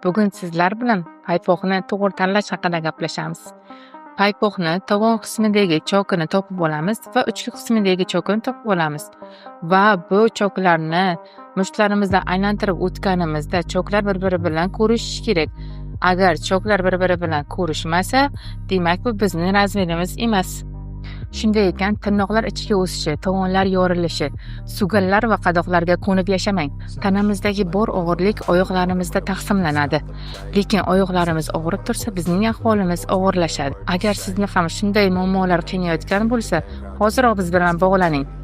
Bugun sizlar bilan paypoqni to'g'ri tanlash haqida gaplashamiz. Paypoqni tovon qismidagi chokini topib olamiz va uchki qismidagi chokini topib olamiz. Va bu choklarni mushtlarimizdan aylantirib o'tganimizda choklar bir-biri bilan ko'rishishi kerak. Agar choklar bir-biri bilan ko'rishmasa, demak bu bizning razmerimiz emas. Shunday ekan, tirnoqlar ichiga o'sishi, tovonlar yorilishi, suganlar va qadoqlarga ko'nib yashamang. Tanamizdagi bor og'irlik oyoqlarimizda taqsimlanadi. Lekin oyoqlarimiz og'rib tursa, bizning ahvolimiz og'irlashadi. Agar sizni ham shunday muammolar qiynayotgan bo'lsa, hoziroq biz bilan bog'laning.